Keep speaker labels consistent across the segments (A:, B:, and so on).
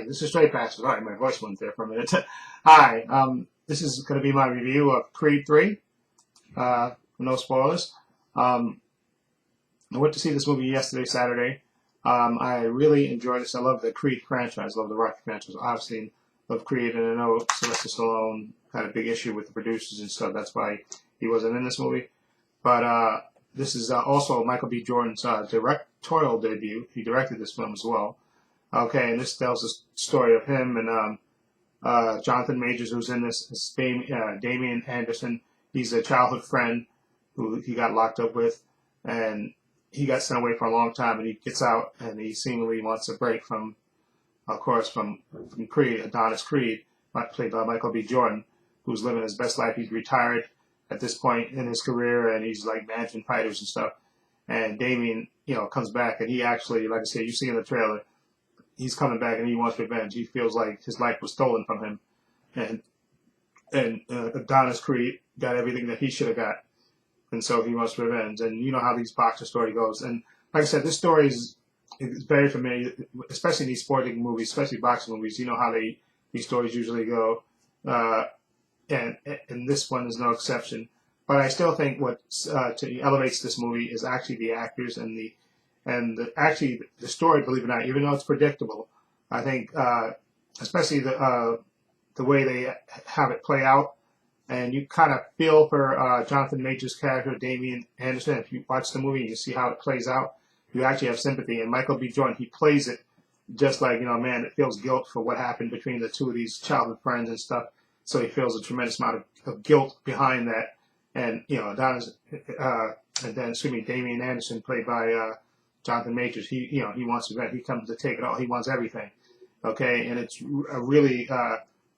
A: this is Straight Pass. Sorry, my voice went there for a minute. Hi, this is going to be my review of Creed 3. No spoilers. I went to see this movie yesterday, Saturday. I really enjoyed this. I love the Creed franchise. I love the Rocky franchise. Obviously, love Creed, and I know Sylvester Stallone had a big issue with the producers and stuff. That's why he wasn't in this movie. But this is also Michael B. Jordan's directorial debut. He directed this film as well. Okay, and this tells the story of him and Jonathan Majors, who's in this. Is Damien Anderson. He's a childhood friend who he got locked up with, and he got sent away for a long time. And he gets out, and he seemingly wants a break from, of course, from Creed, Adonis Creed, played by Michael B. Jordan, who's living his best life. He's retired at this point in his career, and he's like managing fighters and stuff. And Damien, comes back, and he actually, like I said, you see in the trailer, he's coming back and he wants revenge. He feels like his life was stolen from him, and Adonis Creed got everything that he should have got, and so he wants revenge. And you know how these boxer story goes. And like I said, this story is very familiar, especially in these sporting movies, especially boxing movies. You know how these stories usually go, and this one is no exception. But I still think what elevates this movie is actually the actors and actually the story. Believe it or not, even though it's predictable, I think especially the way they have it play out, and you kind of feel for Jonathan Majors' character, Damien Anderson. If you watch the movie and you see how it plays out, you actually have sympathy. And Michael B. Jordan, he plays it just like, man, it feels guilt for what happened between the two of these childhood friends and stuff. So he feels a tremendous amount of guilt behind that. And, Adonis, and then, Damien Anderson, played by Jonathan Majors, he wants revenge. He comes to take it all. He wants everything. Okay, and it's a really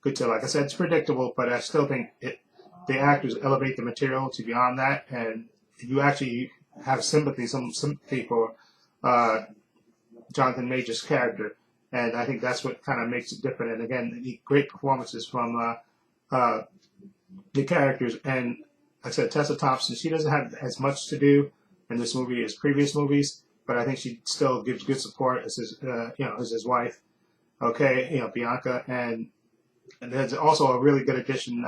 A: good to, like I said, it's predictable, but I still think the actors elevate the material to beyond that, and you actually have some sympathy for Jonathan Majors' character, and I think that's what kind of makes it different. And again, great performances from the characters. And like I said, Tessa Thompson, she doesn't have as much to do in this movie as previous movies, but I think she still gives good support as his wife. Okay, Bianca, and there's also a really good addition.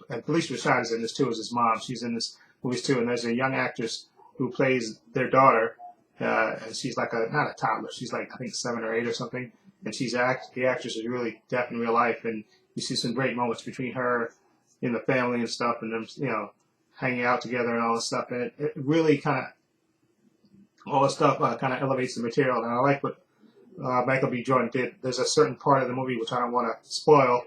A: And Felicia Rashad is in this too, as his mom. She's in this movie too, and there's a young actress who plays their daughter, and she's like not a toddler. She's like, I think 7 or 8 or something, and the actress is really deaf in real life, and you see some great moments between her in the family and stuff, and them hanging out together and all this stuff, and it really kind of all this stuff kind of elevates the material. And I like what Michael B. Jordan did. There's a certain part of the movie which I don't want to spoil,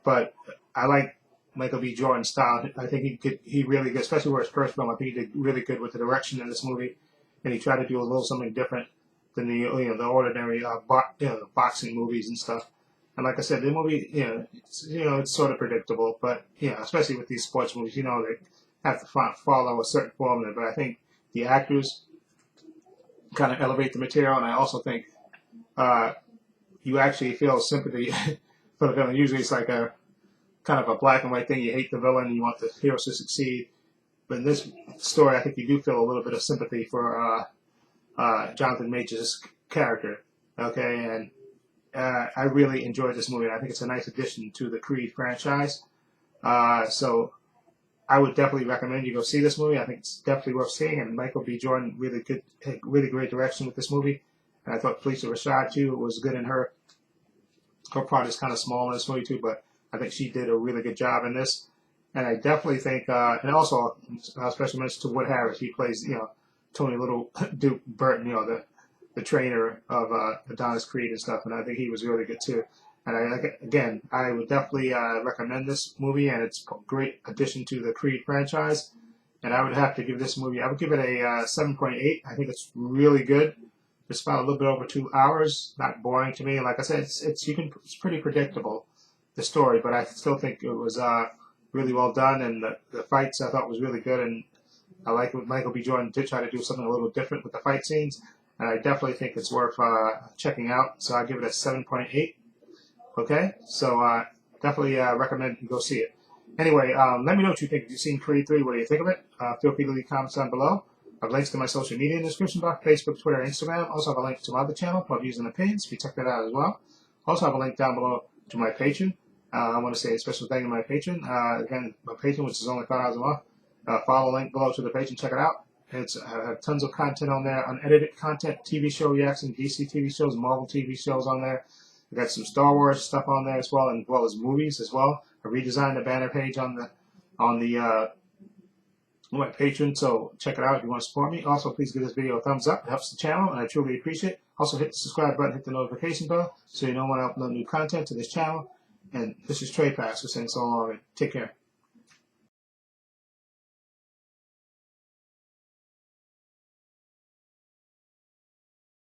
A: but I like Michael B. Jordan's style. I think he really good, especially for his first film. I think he did really good with the direction in this movie, and he tried to do a little something different than the ordinary boxing movies and stuff. And like I said, the movie, it's sort of predictable, but especially with these sports movies, they have to follow a certain formula. But I think the actors kind of elevate the material, and I also think you actually feel sympathy for the villain. Usually it's like a kind of a black and white thing. You hate the villain, you want the heroes to succeed. But in this story, I think you do feel a little bit of sympathy for Jonathan Majors' character. Okay, and I really enjoyed this movie. I think it's a nice addition to the Creed franchise. So I would definitely recommend you go see this movie. I think it's definitely worth seeing. And Michael B. Jordan, really great direction with this movie. And I thought Felicia Rashad too was good in her. Her part is kind of small in this movie too, but I think she did a really good job in this. And I definitely think, and also special mention to Wood Harris. He plays, Tony Little Duke Burton, the trainer of Adonis Creed and stuff. And I think he was really good too. And I would definitely recommend this movie, and it's a great addition to the Creed franchise. And I would have to give this movie, I would give it a 7.8. I think it's really good. It's about a little bit over 2 hours. Not boring to me. Like I said, it's pretty predictable, the story, but I still think it was really well done, and the fights I thought was really good. And I like what Michael B. Jordan did try to do something a little different with the fight scenes, and I definitely think it's worth checking out. So I give it a 7.8. Okay, so definitely recommend you go see it. Anyway, let me know what you think. If you've seen Creed 3, what do you think of it? Feel free to leave comments down below. I have links to my social media in the description box, Facebook, Twitter, Instagram. Also have a link to my other channel, Club Views and Opinions. You can check that out as well. Also have a link down below to my Patreon. I want to say a special thank you to my Patreon. Again, my Patreon, which is only $5 a month. Follow the link below to the Patreon. Check it out. I have tons of content on there, unedited content, TV show reaction, DC TV shows, Marvel TV shows on there. I got some Star Wars stuff on there as well, as movies as well. I redesigned the banner page on my Patreon, so check it out if you want to support me. Also, please give this video a thumbs up. It helps the channel, and I truly appreciate it. Also, hit the subscribe button, hit the notification bell, so you know when I upload new content to this channel. And this is Trey Pastor saying so long, and take care.